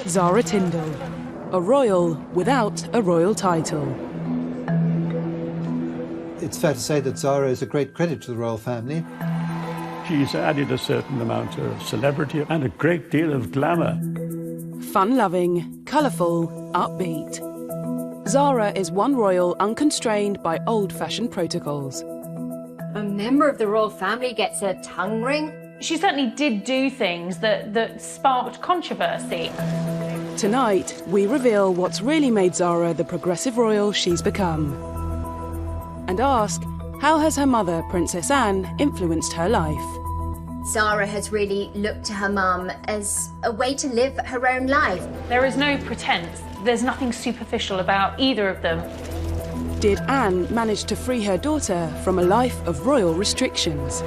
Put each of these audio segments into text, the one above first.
Zara Tyndall, a royal without a royal title. It's fair to say that Zara is a great credit to the royal family. She's added a certain amount of celebrity and a great deal of glamour. Fun-loving, colourful, upbeat. Zara is one royal unconstrained by old-fashioned protocols. A member of the royal family gets a tongue ring? She certainly did do things that sparked controversy. Tonight, we reveal what's really made Zara the progressive royal she's become. And ask, how has her mother, Princess Anne, influenced her life? Zara has really looked to her mum as a way to live her own life. There is no pretense. There's nothing superficial about either of them. Did Anne manage to free her daughter from a life of royal restrictions?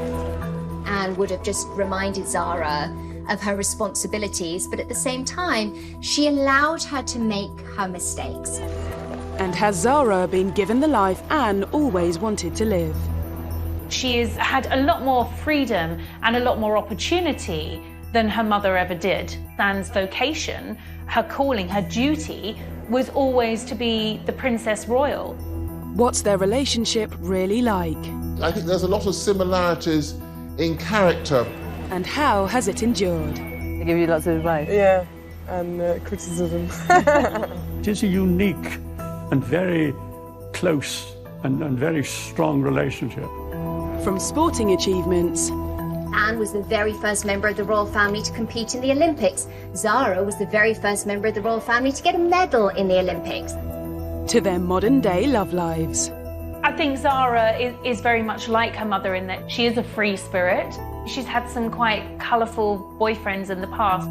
Anne would have just reminded Zara of her responsibilities, but at the same time, she allowed her to make her mistakes. And has Zara been given the life Anne always wanted to live? She has had a lot more freedom and a lot more opportunity than her mother ever did. Anne's vocation, her calling, her duty was always to be the Princess Royal. What's their relationship really like? I think there's a lot of similarities in character. And how has it endured? They give you lots of advice. Yeah, and criticism. It is a unique and very close and very strong relationship. From sporting achievements... Anne was the very first member of the royal family to compete in the Olympics. Zara was the very first member of the royal family to get a medal in the Olympics. To their modern-day love lives. I think Zara is very much like her mother in that she is a free spirit. She's had some quite colourful boyfriends in the past.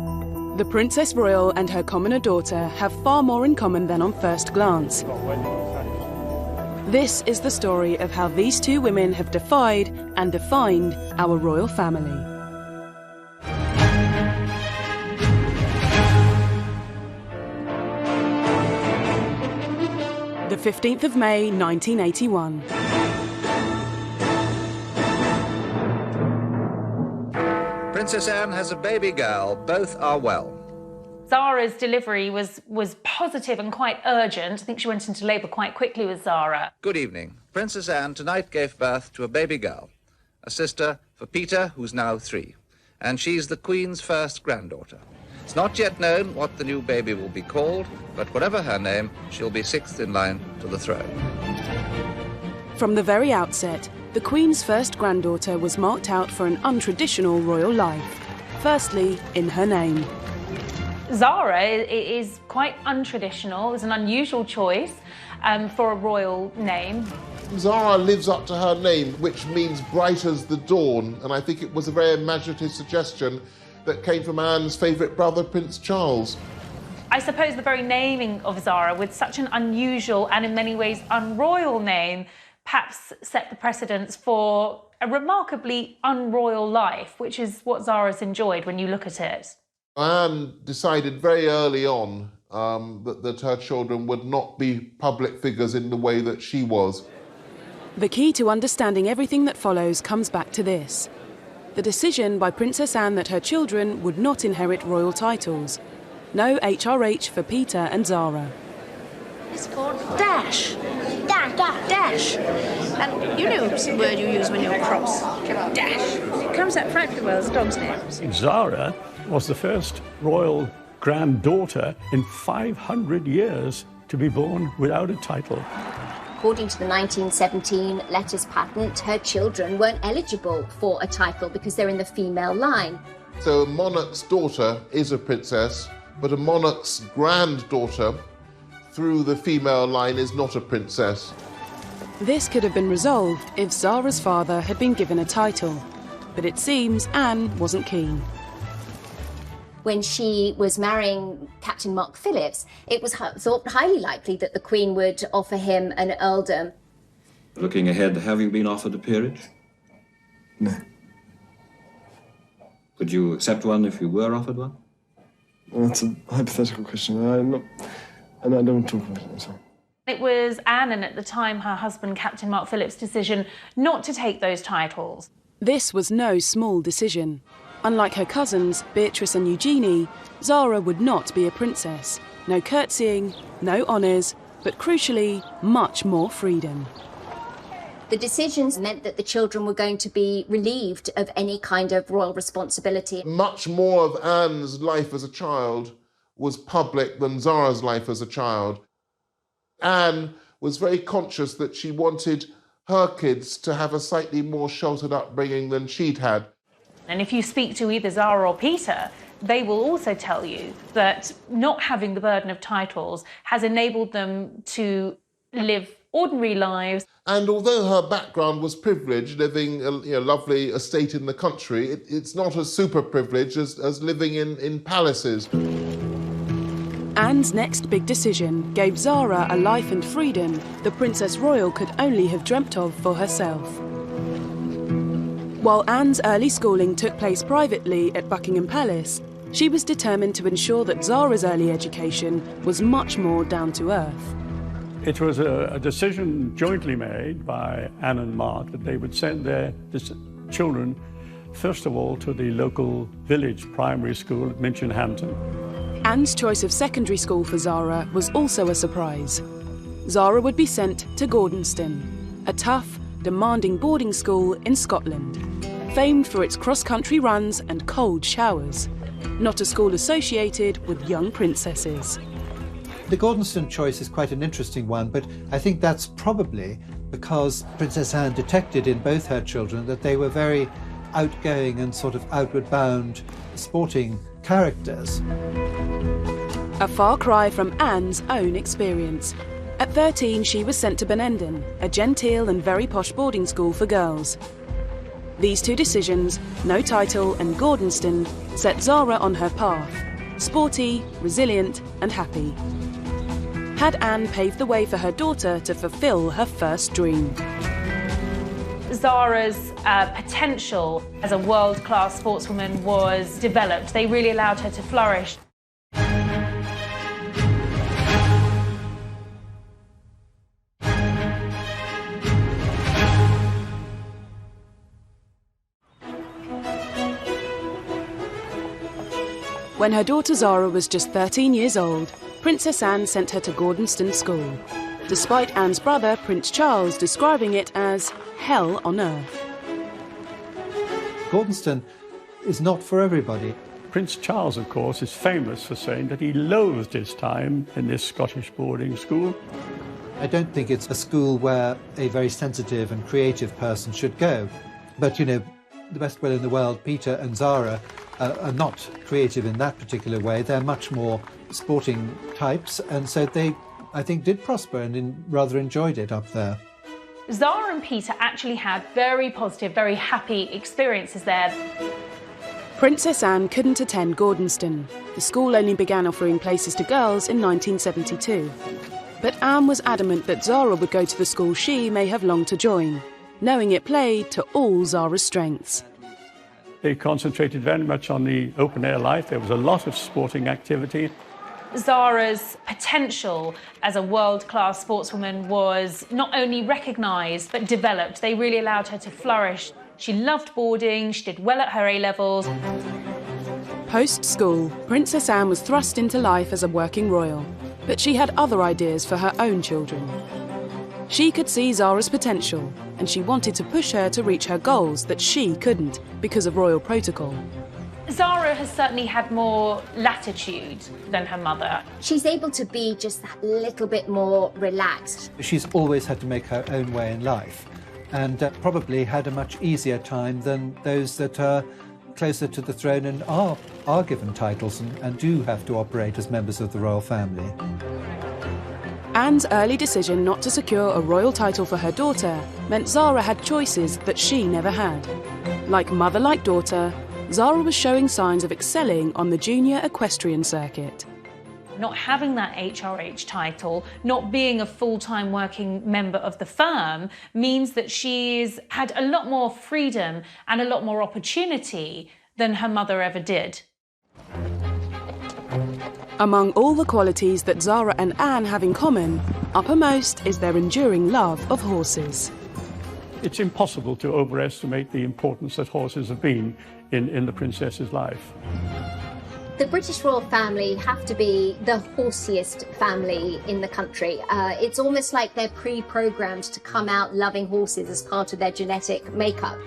The Princess Royal and her commoner daughter have far more in common than on first glance. This is the story of how these two women have defied and defined our royal family. The 15th of May, 1981. Princess Anne has a baby girl. Both are well. Zara's delivery was positive and quite urgent. I think she went into labour quite quickly with Zara. Good evening. Princess Anne tonight gave birth to a baby girl, a sister for Peter, who's now 3. And she's the Queen's first granddaughter. It's not yet known what the new baby will be called, but whatever her name, she'll be 6th in line to the throne. From the very outset, the Queen's first granddaughter was marked out for an untraditional royal life. Firstly, in her name. Zara is quite untraditional. It was an unusual choice for a royal name. Zara lives up to her name, which means bright as the dawn, and I think it was a very imaginative suggestion that came from Anne's favourite brother, Prince Charles. I suppose the very naming of Zara, with such an unusual and in many ways unroyal name, perhaps set the precedence for a remarkably unroyal life, which is what Zara's enjoyed when you look at it. Anne decided very early on that her children would not be public figures in the way that she was. The key to understanding everything that follows comes back to this. The decision by Princess Anne that her children would not inherit royal titles. No HRH for Peter and Zara. It's called dash. Dash. And you know the word you use when you're cross. Dash. It comes out frightfully well as a dog's name. Zara was the first royal granddaughter in 500 years to be born without a title. According to the 1917 letters patent, her children weren't eligible for a title because they're in the female line. So a monarch's daughter is a princess, but a monarch's granddaughter through the female line is not a princess. This could have been resolved if Zara's father had been given a title, but it seems Anne wasn't keen. When she was marrying Captain Mark Phillips, it was thought highly likely that the Queen would offer him an earldom. Looking ahead, have you been offered a peerage? No. Would you accept one if you were offered one? That's a hypothetical question. I don't talk about it, so. It was Anne and at the time her husband, Captain Mark Phillips' decision not to take those titles. This was no small decision. Unlike her cousins, Beatrice and Eugenie, Zara would not be a princess. No curtsying, no honours, but crucially, much more freedom. The decisions meant that the children were going to be relieved of any kind of royal responsibility. Much more of Anne's life as a child was public than Zara's life as a child. Anne was very conscious that she wanted her kids to have a slightly more sheltered upbringing than she'd had. And if you speak to either Zara or Peter, they will also tell you that not having the burden of titles has enabled them to live ordinary lives. And although her background was privileged, living a lovely estate in the country, it's not as super privileged as living in palaces. Anne's next big decision gave Zara a life and freedom the Princess Royal could only have dreamt of for herself. While Anne's early schooling took place privately at Buckingham Palace, she was determined to ensure that Zara's early education was much more down to earth. It was a decision jointly made by Anne and Mark that they would send their children, first of all, to the local village primary school at Minchinhampton. Anne's choice of secondary school for Zara was also a surprise. Zara would be sent to Gordonston, a tough, demanding boarding school in Scotland, famed for its cross-country runs and cold showers, not a school associated with young princesses. The Gordonston choice is quite an interesting one, but I think that's probably because Princess Anne detected in both her children that they were very outgoing and sort of outward-bound sporting characters. A far cry from Anne's own experience. At 13, she was sent to Benenden, a genteel and very posh boarding school for girls. These two decisions, no title and Gordonston, set Zara on her path, sporty, resilient and happy. Had Anne paved the way for her daughter to fulfil her first dream? Zara's potential as a world-class sportswoman was developed. They really allowed her to flourish. When her daughter Zara was just 13 years old, Princess Anne sent her to Gordonston School, despite Anne's brother, Prince Charles, describing it as hell on earth. Gordonston is not for everybody. Prince Charles, of course, is famous for saying that he loathed his time in this Scottish boarding school. I don't think it's a school where a very sensitive and creative person should go. But, the best will in the world, Peter and Zara, are not creative in that particular way. They're much more sporting types, and so they, I think, did prosper and rather enjoyed it up there. Zara and Peter actually had very positive, very happy experiences there. Princess Anne couldn't attend Gordonston. The school only began offering places to girls in 1972. But Anne was adamant that Zara would go to the school she may have longed to join, knowing it played to all Zara's strengths. They concentrated very much on the open-air life. There was a lot of sporting activity. Zara's potential as a world-class sportswoman was not only recognised but developed. They really allowed her to flourish. She loved boarding, she did well at her A-levels. Post-school, Princess Anne was thrust into life as a working royal, but she had other ideas for her own children. She could see Zara's potential, and she wanted to push her to reach her goals that she couldn't because of royal protocol. Zara has certainly had more latitude than her mother. She's able to be just that little bit more relaxed. She's always had to make her own way in life, and probably had a much easier time than those that are closer to the throne and are given titles and do have to operate as members of the royal family. Anne's early decision not to secure a royal title for her daughter meant Zara had choices that she never had. Like mother, like daughter, Zara was showing signs of excelling on the junior equestrian circuit. Not having that HRH title, not being a full-time working member of the firm, means that she's had a lot more freedom and a lot more opportunity than her mother ever did. Among all the qualities that Zara and Anne have in common, uppermost is their enduring love of horses. It's impossible to overestimate the importance that horses have been in the princess's life. The British royal family have to be the horseiest family in the country. It's almost like they're pre-programmed to come out loving horses as part of their genetic makeup.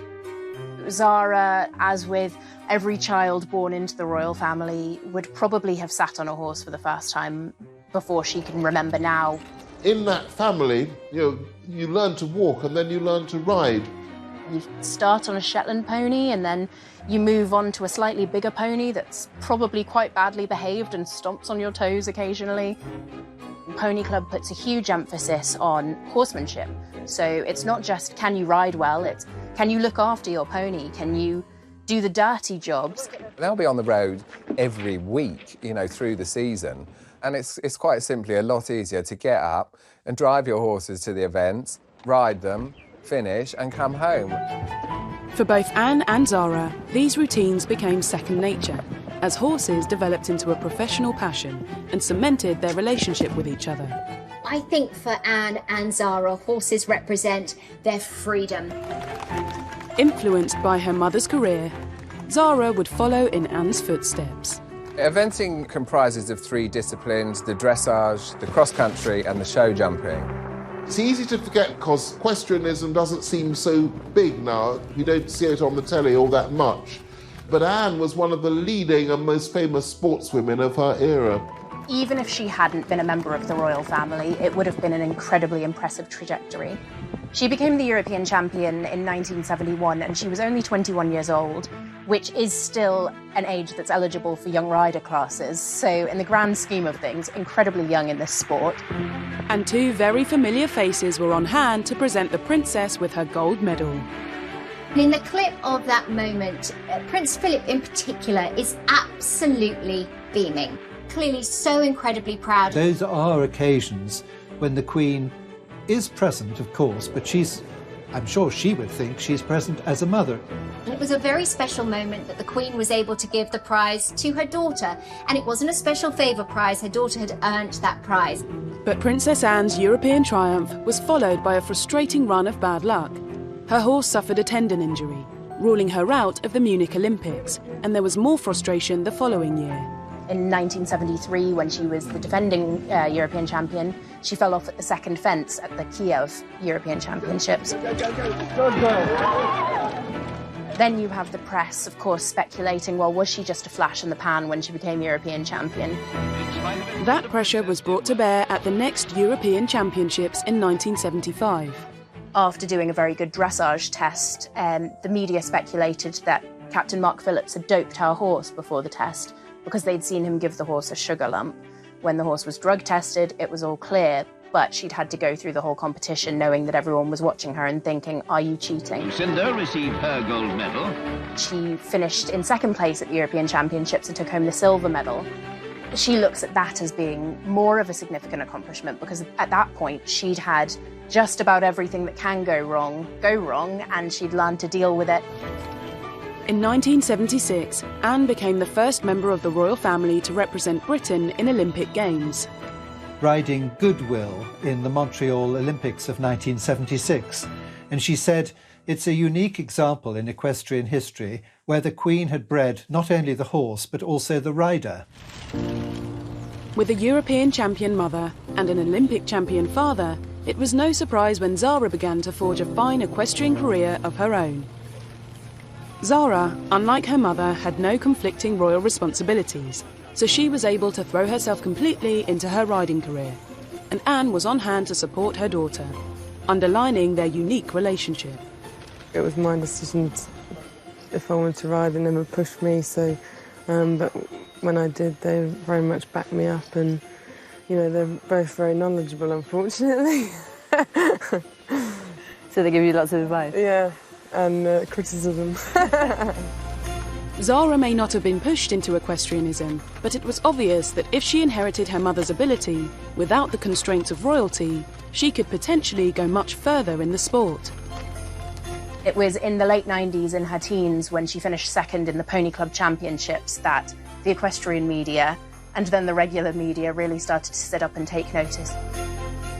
Zara, as with every child born into the royal family, would probably have sat on a horse for the first time before she can remember now. In that family, you learn to walk and then you learn to ride. You start on a Shetland pony and then you move on to a slightly bigger pony that's probably quite badly behaved and stomps on your toes occasionally. Pony Club puts a huge emphasis on horsemanship. So it's not just can you ride well, it's can you look after your pony, can you do the dirty jobs. They'll be on the road every week, through the season. And it's quite simply a lot easier to get up and drive your horses to the events, ride them, finish and come home. For both Anne and Zara, these routines became second nature as horses developed into a professional passion and cemented their relationship with each other. I think for Anne and Zara, horses represent their freedom. Influenced by her mother's career, Zara would follow in Anne's footsteps. Eventing comprises of 3 disciplines: the dressage, the cross-country and the show jumping. It's easy to forget because equestrianism doesn't seem so big now. You don't see it on the telly all that much. But Anne was one of the leading and most famous sportswomen of her era. Even if she hadn't been a member of the royal family, it would have been an incredibly impressive trajectory. She became the European champion in 1971 and she was only 21 years old, which is still an age that's eligible for young rider classes. So in the grand scheme of things, incredibly young in this sport. And 2 very familiar faces were on hand to present the princess with her gold medal. In the clip of that moment, Prince Philip in particular is absolutely beaming. Clearly so incredibly proud. Those are occasions when the Queen is present, of course, but I'm sure she would think she's present as a mother. And it was a very special moment that the Queen was able to give the prize to her daughter. And it wasn't a special favour prize, her daughter had earned that prize. But Princess Anne's European triumph was followed by a frustrating run of bad luck. Her horse suffered a tendon injury, ruling her out of the Munich Olympics, and there was more frustration the following year. In 1973, when she was the defending European champion, she fell off at the second fence at the Kiev European Championships. Then you have the press, of course, speculating, well, was she just a flash in the pan when she became European champion? That pressure was brought to bear at the next European Championships in 1975. After doing a very good dressage test, the media speculated that Captain Mark Phillips had doped her horse before the test, because they'd seen him give the horse a sugar lump. When the horse was drug tested, it was all clear, but she'd had to go through the whole competition knowing that everyone was watching her and thinking, are you cheating? Lucinda received her gold medal. She finished in second place at the European Championships and took home the silver medal. She looks at that as being more of a significant accomplishment because at that point she'd had just about everything that can go wrong, and she'd learned to deal with it. In 1976, Anne became the first member of the royal family to represent Britain in Olympic Games. Riding Goodwill in the Montreal Olympics of 1976, and she said, it's a unique example in equestrian history where the Queen had bred not only the horse but also the rider. With a European champion mother and an Olympic champion father, it was no surprise when Zara began to forge a fine equestrian career of her own. Zara, unlike her mother, had no conflicting royal responsibilities, so she was able to throw herself completely into her riding career, and Anne was on hand to support her daughter, underlining their unique relationship. It was my decision if I wanted to ride, and never pushed me, so but when I did, they very much backed me up, and they're both very knowledgeable, unfortunately. So they give you lots of advice? Yeah, and criticism. Zara may not have been pushed into equestrianism, but it was obvious that if she inherited her mother's ability, without the constraints of royalty, she could potentially go much further in the sport. It was in the late 90s, in her teens, when she finished second in the Pony Club Championships, that the equestrian media and then the regular media really started to sit up and take notice.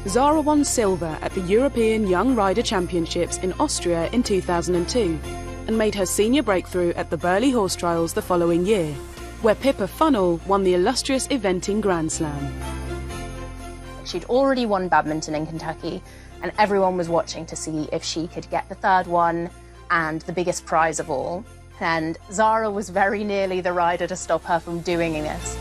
Zara won silver at the European Young Rider Championships in Austria in 2002. and made her senior breakthrough at the Burghley Horse Trials the following year, where Pippa Funnell won the illustrious eventing Grand Slam. She'd already won badminton in Kentucky, and everyone was watching to see if she could get the third one and the biggest prize of all. And Zara was very nearly the rider to stop her from doing this.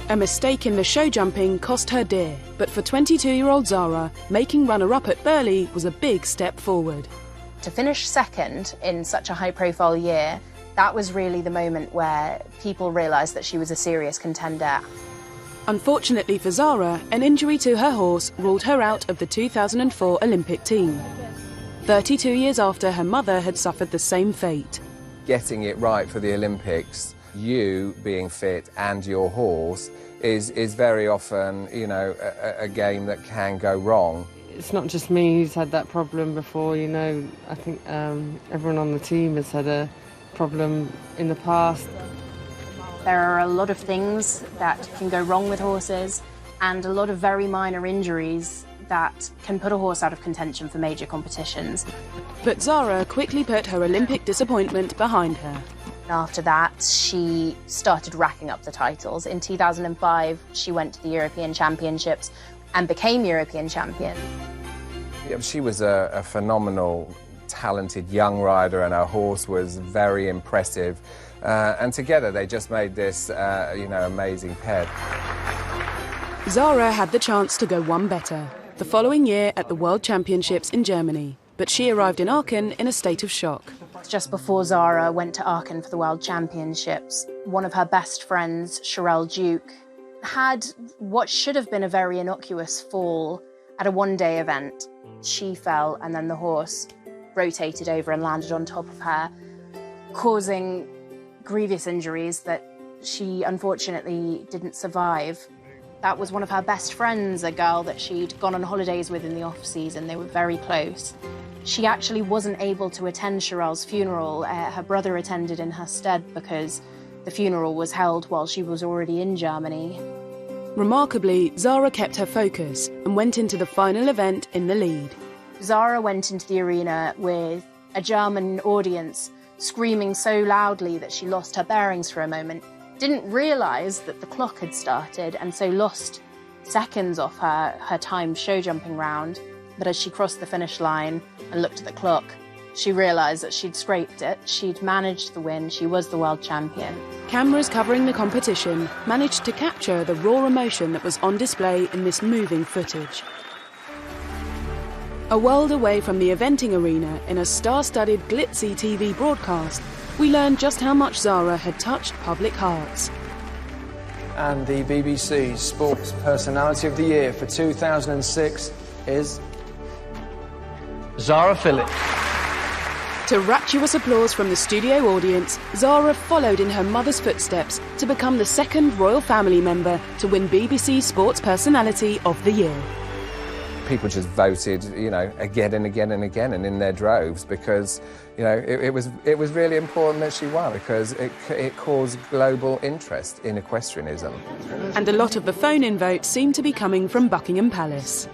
A mistake in the show jumping cost her dear, but for 22-year-old Zara, making runner-up at Burghley was a big step forward. To finish second in such a high-profile year, that was really the moment where people realised that she was a serious contender. Unfortunately for Zara, an injury to her horse ruled her out of the 2004 Olympic team. 32 years after her mother had suffered the same fate. Getting it right for the Olympics, you being fit and your horse is very often, you know, a game that can go wrong. It's not just me who's had that problem before, you know. I think everyone on the team has had a problem in the past. There are a lot of things that can go wrong with horses and a lot of very minor injuries that can put a horse out of contention for major competitions. But Zara quickly put her Olympic disappointment behind her. After that, she started racking up the titles. In 2005, she went to the European Championships and became European champion. Yeah, she was a phenomenal, talented young rider, and her horse was very impressive. And together they just made this, you know, amazing pair. Zara had the chance to go one better, the following year at the World Championships in Germany, but she arrived in Aachen in a state of shock. Just before Zara went to Aachen for the World Championships, one of her best friends, Sherelle Duke, had what should have been a very innocuous fall at a one-day event. She fell and then the horse rotated over and landed on top of her, causing grievous injuries that she unfortunately didn't survive. That was one of her best friends, a girl that she'd gone on holidays with in the off-season. They were very close. She actually wasn't able to attend Sherelle's funeral. Her brother attended in her stead because the funeral was held while she was already in Germany. Remarkably, Zara kept her focus and went into the final event in the lead. Zara went into the arena with a German audience screaming so loudly that she lost her bearings for a moment, didn't realise that the clock had started and so lost seconds off her timed show jumping round. But as she crossed the finish line and looked at the clock, she realised that she'd scraped it, she'd managed the win, she was the world champion. Cameras covering the competition managed to capture the raw emotion that was on display in this moving footage. A world away from the eventing arena, in a star-studded glitzy TV broadcast, we learned just how much Zara had touched public hearts. And the BBC Sports Personality of the Year for 2006 is Zara Phillips. To rapturous applause from the studio audience, Zara followed in her mother's footsteps to become the second royal family member to win BBC Sports Personality of the Year. People just voted, you know, again and again and again, and in their droves, because, you know, it was really important that she won, because it caused global interest in equestrianism. And a lot of the phone-in votes seem to be coming from Buckingham Palace.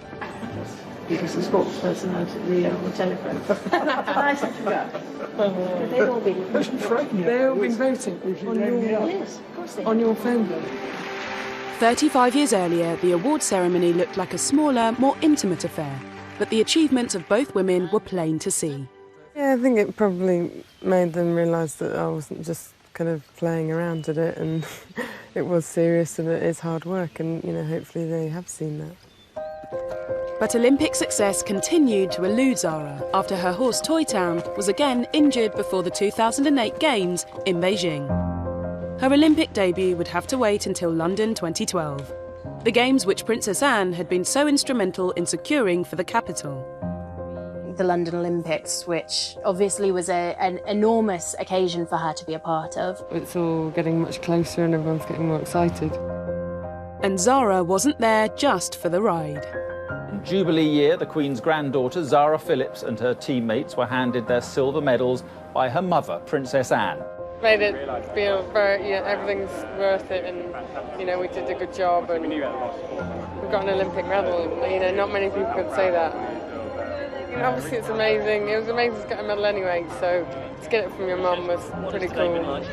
Because the sports personality, the telephone. Nice to go. They've all been voting on your phone. 35 years earlier, the award ceremony looked like a smaller, more intimate affair, but the achievements of both women were plain to see. Yeah, I think it probably made them realise that I wasn't just kind of playing around at it, and it was serious and it is hard work, and, you know, hopefully they have seen that. But Olympic success continued to elude Zara after her horse Toy Town was again injured before the 2008 Games in Beijing. Her Olympic debut would have to wait until London 2012, the Games which Princess Anne had been so instrumental in securing for the capital. The London Olympics, which obviously was an enormous occasion for her to be a part of. It's all getting much closer and everyone's getting more excited. And Zara wasn't there just for the ride. Jubilee year, the Queen's granddaughter, Zara Phillips, and her teammates were handed their silver medals by her mother, Princess Anne. Made it feel very, everything's worth it, and, you know, we did a good job, and we got an Olympic medal. You know, not many people could say that. Obviously it's amazing. It was amazing to get a medal anyway, so to get it from your mum was pretty cool.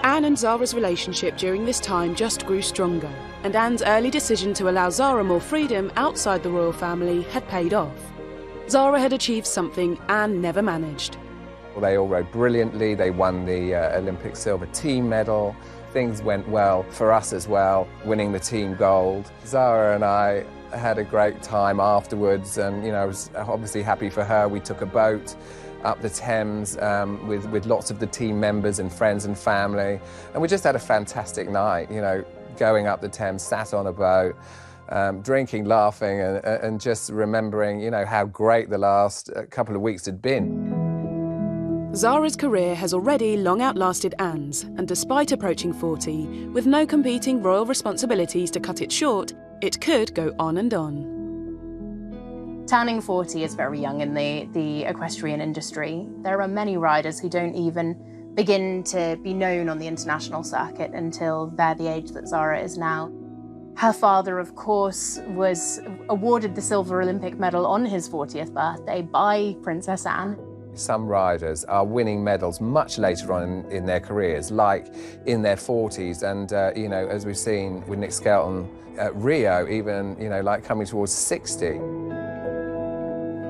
Anne and Zara's relationship during this time just grew stronger, and Anne's early decision to allow Zara more freedom outside the royal family had paid off. Zara had achieved something Anne never managed. Well, they all rode brilliantly. They won the Olympic silver team medal. Things went well for us as well, winning the team gold. Zara and I had a great time afterwards, and I was obviously happy for her. We took a boat up the Thames with lots of the team members and friends and family, and we just had a fantastic night, going up the Thames, sat on a boat, drinking, laughing, and just remembering, how great the last couple of weeks had been. Zara's career has already long outlasted Anne's, and despite approaching 40, with no competing royal responsibilities to cut it short, it could go on and on. Turning 40 is very young in the equestrian industry. There are many riders who don't even begin to be known on the international circuit until they're the age that Zara is now. Her father, of course, was awarded the silver Olympic medal on his 40th birthday by Princess Anne. Some riders are winning medals much later on in their careers, like in their 40s, and as we've seen with Nick Skelton at Rio, even like coming towards 60.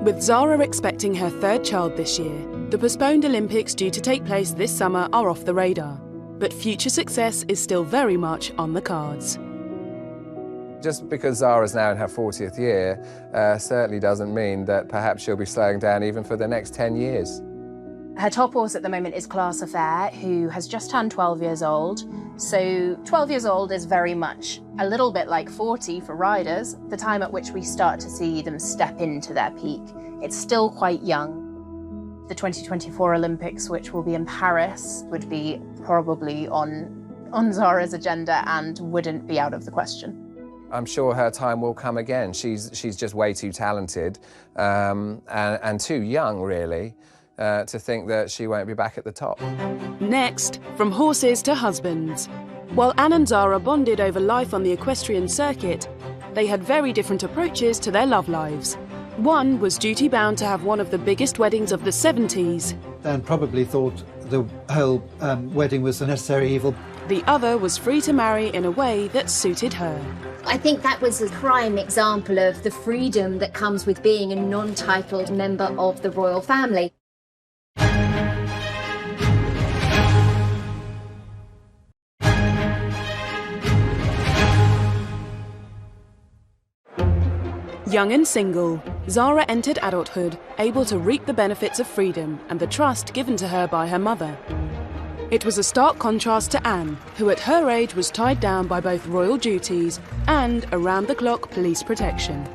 With Zara expecting her third child this year, the postponed Olympics due to take place this summer are off the radar, but future success is still very much on the cards. Just because Zara's now in her 40th year certainly doesn't mean that perhaps she'll be slowing down even for the next 10 years. Her top horse at the moment is Class Affair, who has just turned 12 years old. So 12 years old is very much a little bit like 40 for riders, the time at which we start to see them step into their peak. It's still quite young. The 2024 Olympics, which will be in Paris, would be probably on Zara's agenda and wouldn't be out of the question. I'm sure her time will come again. She's just way too talented and too young, really, to think that she won't be back at the top. Next, from horses to husbands. While Anne and Zara bonded over life on the equestrian circuit, they had very different approaches to their love lives. One was duty-bound to have one of the biggest weddings of the 70s. And probably thought the whole wedding was a necessary evil. The other was free to marry in a way that suited her. I think that was a prime example of the freedom that comes with being a non-titled member of the royal family. Young and single, Zara entered adulthood, able to reap the benefits of freedom and the trust given to her by her mother. It was a stark contrast to Anne, who at her age was tied down by both royal duties and around-the-clock police protection.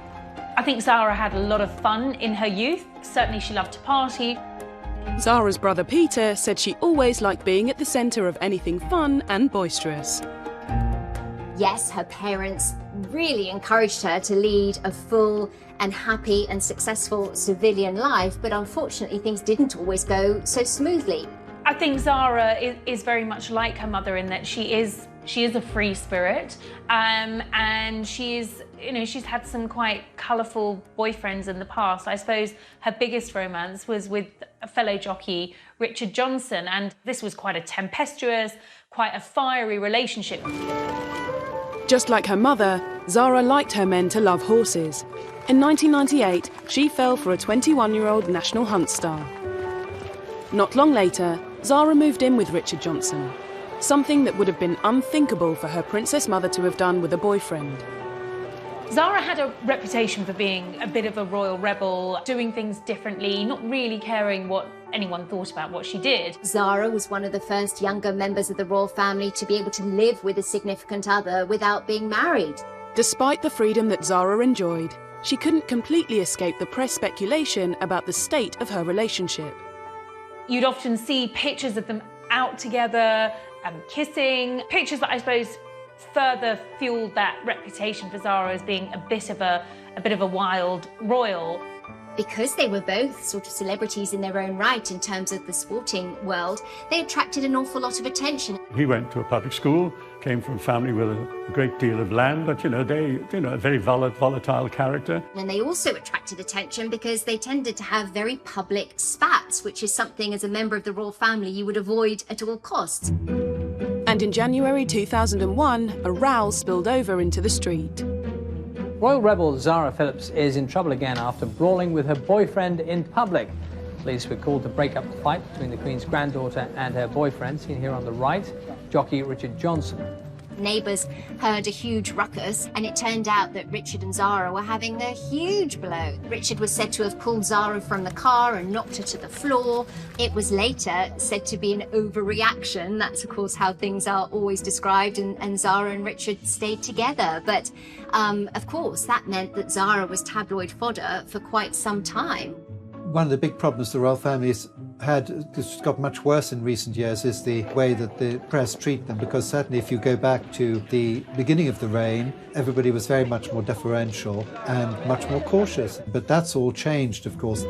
I think Zara had a lot of fun in her youth. Certainly she loved to party. Zara's brother Peter said she always liked being at the centre of anything fun and boisterous. Yes, her parents really encouraged her to lead a full and happy and successful civilian life, but unfortunately things didn't always go so smoothly. I think Zara is very much like her mother in that she is a free spirit, and she's had some quite colourful boyfriends in the past. I suppose her biggest romance was with a fellow jockey, Richard Johnson, and this was quite a tempestuous, quite a fiery relationship. Just like her mother, Zara liked her men to love horses. In 1998, she fell for a 21-year-old National Hunt star. Not long later, Zara moved in with Richard Johnson, something that would have been unthinkable for her princess mother to have done with a boyfriend. Zara had a reputation for being a bit of a royal rebel, doing things differently, not really caring what anyone thought about what she did. Zara was one of the first younger members of the royal family to be able to live with a significant other without being married. Despite the freedom that Zara enjoyed, she couldn't completely escape the press speculation about the state of her relationship. You'd often see pictures of them out together, kissing, pictures that I suppose further fueled that reputation for Zara as being a bit of a wild royal. Because they were both sort of celebrities in their own right in terms of the sporting world, they attracted an awful lot of attention. He went to a public school, came from a family with a great deal of land, but, a very volatile character. And they also attracted attention because they tended to have very public spats, which is something as a member of the royal family you would avoid at all costs. And in January 2001, a row spilled over into the street. Royal rebel Zara Phillips is in trouble again after brawling with her boyfriend in public. Police were called to break up the fight between the Queen's granddaughter and her boyfriend, seen here on the right, jockey Richard Johnson. Neighbours heard a huge ruckus, and it turned out that Richard and Zara were having a huge blow. Richard was said to have pulled Zara from the car and knocked her to the floor. It was later said to be an overreaction. That's, of course, how things are always described, and Zara and Richard stayed together. But, of course, that meant that Zara was tabloid fodder for quite some time. One of the big problems the royal family's had, it's got much worse in recent years, is the way that the press treat them, because certainly if you go back to the beginning of the reign, everybody was very much more deferential and much more cautious. But that's all changed, of course.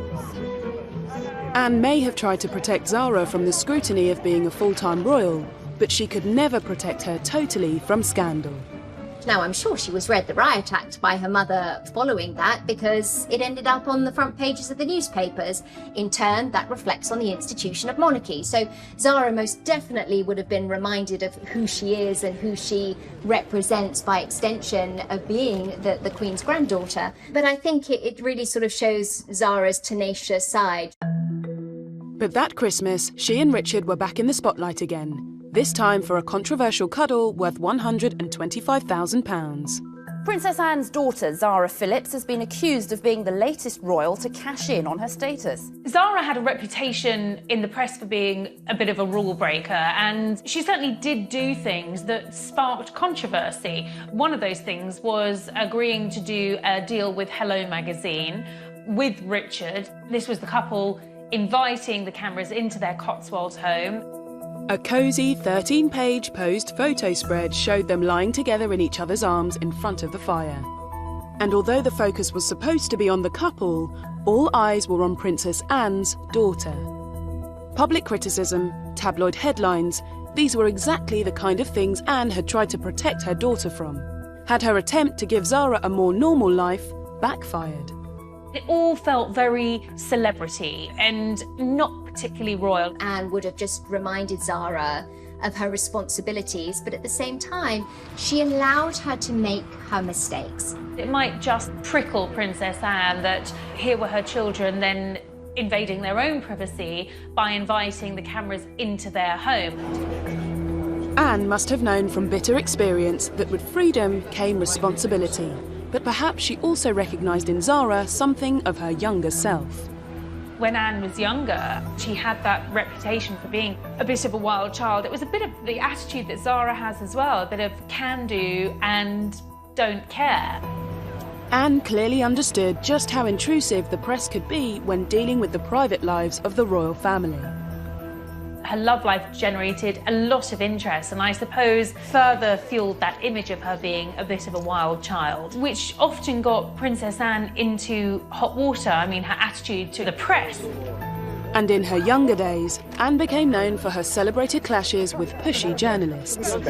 Anne may have tried to protect Zara from the scrutiny of being a full-time royal, but she could never protect her totally from scandal. Now, I'm sure she was read the Riot Act by her mother following that, because it ended up on the front pages of the newspapers. In turn, that reflects on the institution of monarchy. So Zara most definitely would have been reminded of who she is and who she represents by extension of being the Queen's granddaughter. But I think it really sort of shows Zara's tenacious side. But that Christmas, she and Richard were back in the spotlight again. This time for a controversial cuddle worth £125,000. Princess Anne's daughter, Zara Phillips, has been accused of being the latest royal to cash in on her status. Zara had a reputation in the press for being a bit of a rule breaker, and she certainly did do things that sparked controversy. One of those things was agreeing to do a deal with Hello magazine with Richard. This was the couple inviting the cameras into their Cotswold home. A cosy 13-page posed photo spread showed them lying together in each other's arms in front of the fire. And although the focus was supposed to be on the couple, all eyes were on Princess Anne's daughter. Public criticism, tabloid headlines, these were exactly the kind of things Anne had tried to protect her daughter from. Had her attempt to give Zara a more normal life backfired? It all felt very celebrity and not particularly royal. Anne would have just reminded Zara of her responsibilities, but at the same time, she allowed her to make her mistakes. It might just prickle Princess Anne that here were her children then invading their own privacy by inviting the cameras into their home. Anne must have known from bitter experience that with freedom came responsibility. But perhaps she also recognised in Zara something of her younger self. When Anne was younger, she had that reputation for being a bit of a wild child. It was a bit of the attitude that Zara has as well, a bit of can do and don't care. Anne clearly understood just how intrusive the press could be when dealing with the private lives of the royal family. Her love life generated a lot of interest, and I suppose further fueled that image of her being a bit of a wild child, which often got Princess Anne into hot water. I mean, her attitude to the press. And in her younger days, Anne became known for her celebrated clashes with pushy journalists. In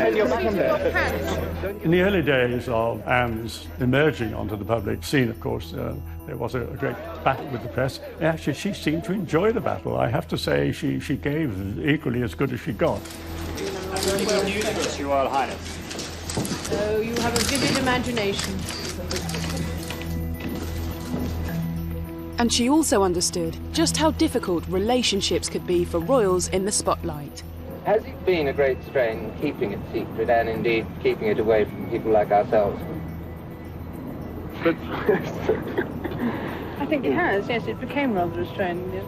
the early days of Anne's emerging onto the public scene, of course, there was a great battle with the press. Actually, she seemed to enjoy the battle. I have to say she gave equally as good as she got. Very good news for us, Your Royal Highness. So you have a vivid imagination. And she also understood just how difficult relationships could be for royals in the spotlight. Has it been a great strain keeping it secret and indeed keeping it away from people like ourselves? I think it has, yes, it became rather a strain. Yeah.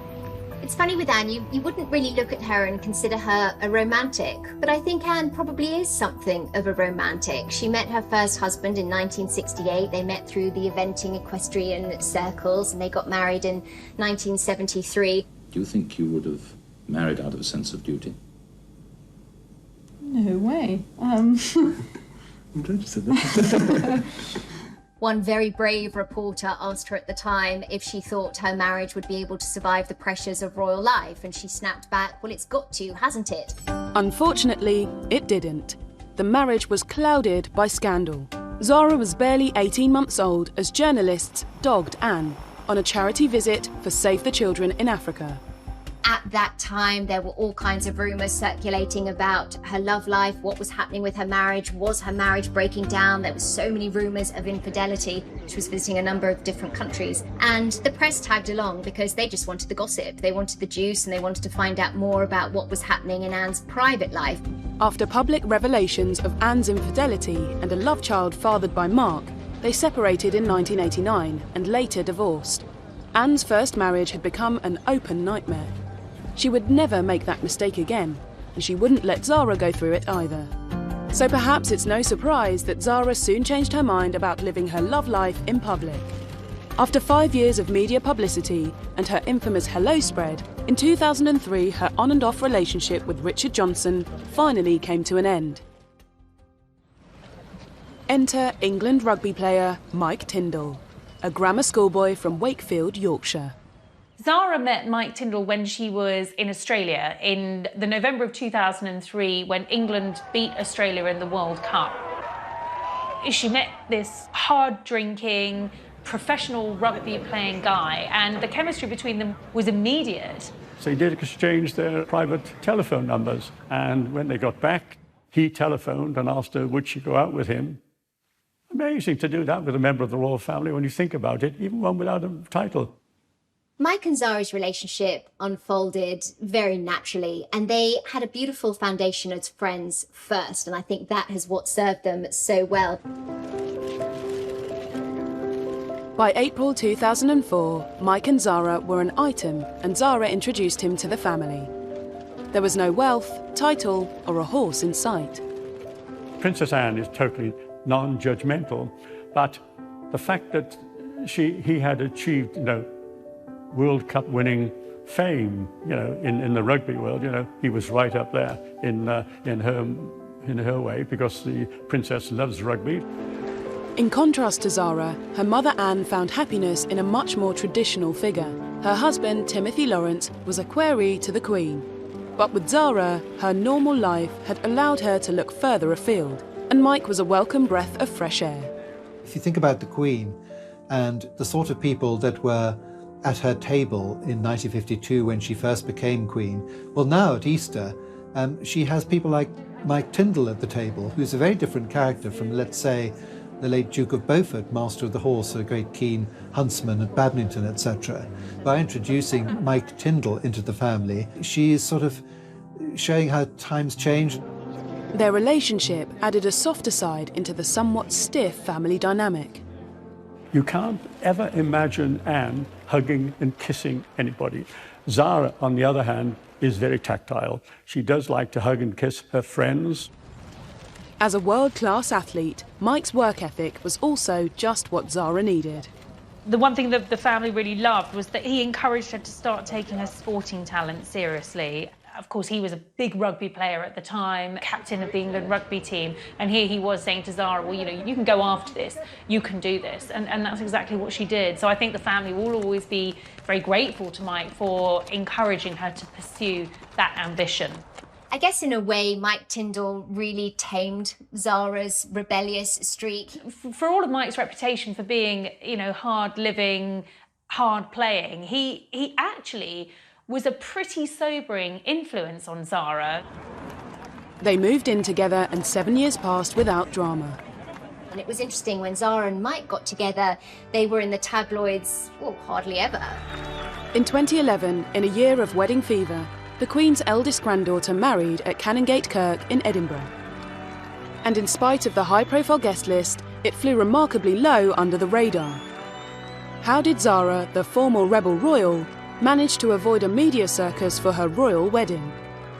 It's funny with Anne, you wouldn't really look at her and consider her a romantic, but I think Anne probably is something of a romantic. She met her first husband in 1968. They met through the eventing equestrian circles, and they got married in 1973. Do you think you would have married out of a sense of duty? No way. I'm glad you said that. One very brave reporter asked her at the time if she thought her marriage would be able to survive the pressures of royal life, and she snapped back, well, it's got to, hasn't it? Unfortunately, it didn't. the marriage was clouded by scandal. Zara was barely 18 months old as journalists dogged Anne on a charity visit for Save the Children in Africa. At that time, there were all kinds of rumours circulating about her love life, what was happening with her marriage, was her marriage breaking down? There were so many rumours of infidelity. She was visiting a number of different countries. And the press tagged along because they just wanted the gossip. They wanted the juice and they wanted to find out more about what was happening in Anne's private life. After public revelations of Anne's infidelity and a love child fathered by Mark, they separated in 1989 and later divorced. Anne's first marriage had become an open nightmare. She would never make that mistake again, and she wouldn't let Zara go through it either. So perhaps it's no surprise that Zara soon changed her mind about living her love life in public. After 5 years of media publicity and her infamous hello spread, in 2003 her on and off relationship with Richard Johnson finally came to an end. Enter England rugby player Mike Tindall, a grammar schoolboy from Wakefield, Yorkshire. Zara met Mike Tindall when she was in Australia in the November of 2003 when England beat Australia in the World Cup. She met this hard-drinking, professional rugby-playing guy, and the chemistry between them was immediate. So they did exchange their private telephone numbers, and when they got back, he telephoned and asked her would she go out with him. Amazing to do that with a member of the royal family when you think about it, even one without a title. Mike and Zara's relationship unfolded very naturally, and they had a beautiful foundation as friends first, and I think that is what served them so well. By April 2004, Mike and Zara were an item, and Zara introduced him to the family. There was no wealth, title, or a horse in sight. Princess Anne is totally non-judgmental, but the fact that he had achieved, World Cup winning fame, in the rugby world, he was right up there in her way because the princess loves rugby. In contrast to Zara, her mother Anne found happiness in a much more traditional figure. Her husband, Timothy Lawrence, was a query to the Queen. But with Zara, her normal life had allowed her to look further afield, and Mike was a welcome breath of fresh air. If you think about the Queen and the sort of people that were at her table in 1952 when she first became Queen, well, now at Easter, she has people like Mike Tindall at the table, who's a very different character from, let's say, the late Duke of Beaufort, Master of the Horse, a great keen huntsman at badminton, etc. By introducing Mike Tindall into the family, she is sort of showing how times change. Their relationship added a softer side into the somewhat stiff family dynamic. You can't ever imagine Anne hugging and kissing anybody. Zara, on the other hand, is very tactile. She does like to hug and kiss her friends. As a world-class athlete, Mike's work ethic was also just what Zara needed. The one thing that the family really loved was that he encouraged her to start taking her sporting talent seriously. Of course, he was a big rugby player at the time, captain of the England rugby team, and here he was saying to Zara, well, you can go after this, you can do this, and that's exactly what she did. So I think the family will always be very grateful to Mike for encouraging her to pursue that ambition. I guess in a way, Mike Tindall really tamed Zara's rebellious streak. For all of Mike's reputation for being, hard-living, hard-playing, he actually was a pretty sobering influence on Zara. They moved in together and 7 years passed without drama. And it was interesting, when Zara and Mike got together, they were in the tabloids, hardly ever. In 2011, in a year of wedding fever, the Queen's eldest granddaughter married at Canongate Kirk in Edinburgh. And in spite of the high-profile guest list, it flew remarkably low under the radar. How did Zara, the former rebel royal, manage to avoid a media circus for her royal wedding?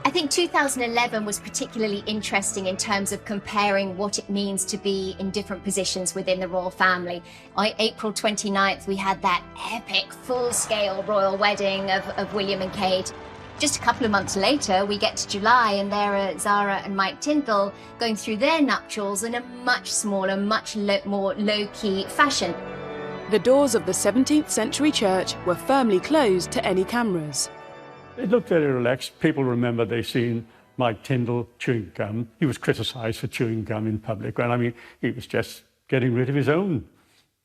I think 2011 was particularly interesting in terms of comparing what it means to be in different positions within the royal family. On April 29th, we had that epic, full-scale royal wedding of William and Kate. Just a couple of months later, we get to July, and there are Zara and Mike Tindall going through their nuptials in a much smaller, much more low-key fashion. The doors of the 17th century church were firmly closed to any cameras. It looked very relaxed. People remember they've seen Mike Tyndall chewing gum. He was criticised for chewing gum in public. Well, I mean, he was just getting rid of his own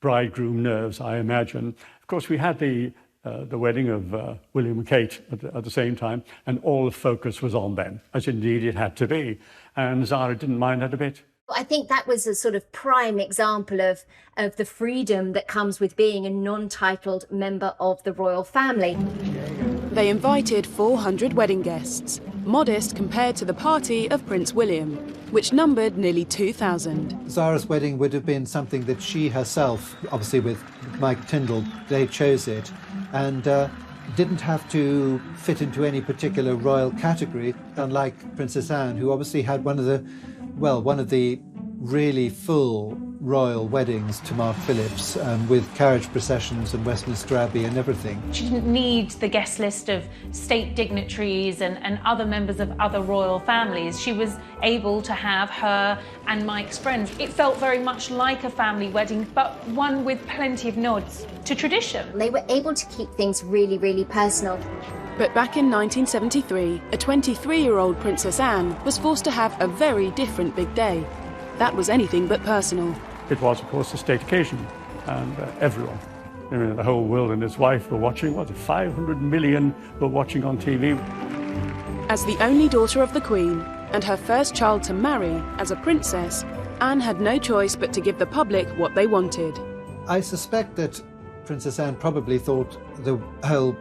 bridegroom nerves, I imagine. Of course, we had the wedding of William and Kate at the same time, and all the focus was on them, as indeed it had to be. And Zara didn't mind that a bit. I think that was a sort of prime example of the freedom that comes with being a non-titled member of the royal family. They invited 400 wedding guests, modest compared to the party of Prince William, which numbered nearly 2,000. Zara's wedding would have been something that she herself, obviously with Mike Tyndall, they chose it, and didn't have to fit into any particular royal category, unlike Princess Anne, who obviously had one of the really full royal weddings to Mark Phillips, with carriage processions and Westminster Abbey and everything. She didn't need the guest list of state dignitaries and other members of other royal families. She was able to have her and Mike's friends. It felt very much like a family wedding, but one with plenty of nods to tradition. They were able to keep things really, really personal. But back in 1973, a 23-year-old Princess Anne was forced to have a very different big day. That was anything but personal. It was, of course, a state occasion, and everyone, the whole world and his wife were watching. 500 million were watching on TV. As the only daughter of the Queen, and her first child to marry as a princess, Anne had no choice but to give the public what they wanted. I suspect that Princess Anne probably thought the whole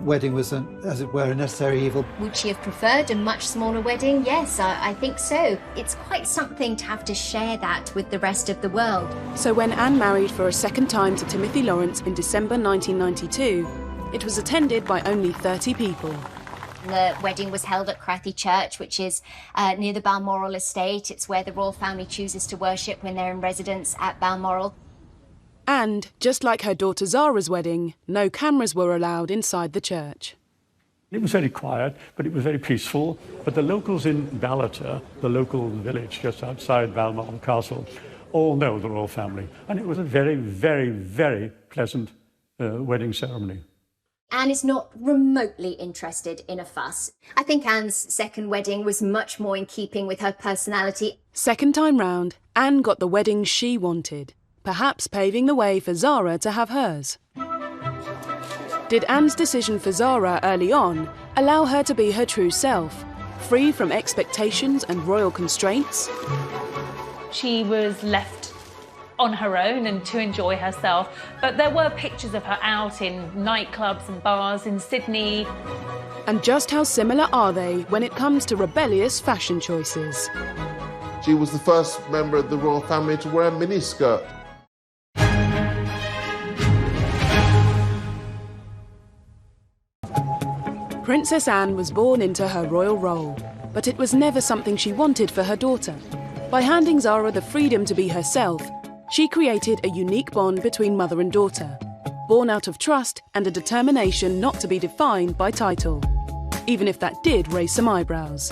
wedding was, as it were, a necessary evil. Would she have preferred a much smaller wedding? Yes, I think so. It's quite something to have to share that with the rest of the world. So when Anne married for a second time to Timothy Lawrence in December 1992, it was attended by only 30 people. The wedding was held at Crathy Church, which is near the Balmoral estate. It's where the royal family chooses to worship when they're in residence at Balmoral. And, just like her daughter Zara's wedding, no cameras were allowed inside the church. It was very quiet, but it was very peaceful. But the locals in Ballater, the local village just outside Balmoral Castle, all know the royal family. And it was a very, very, very pleasant wedding ceremony. Anne is not remotely interested in a fuss. I think Anne's second wedding was much more in keeping with her personality. Second time round, Anne got the wedding she wanted, perhaps paving the way for Zara to have hers. Did Anne's decision for Zara early on allow her to be her true self, free from expectations and royal constraints? She was left on her own and to enjoy herself, but there were pictures of her out in nightclubs and bars in Sydney. And just how similar are they when it comes to rebellious fashion choices? She was the first member of the royal family to wear a miniskirt. Princess Anne was born into her royal role, but it was never something she wanted for her daughter. By handing Zara the freedom to be herself, she created a unique bond between mother and daughter, born out of trust and a determination not to be defined by title, even if that did raise some eyebrows.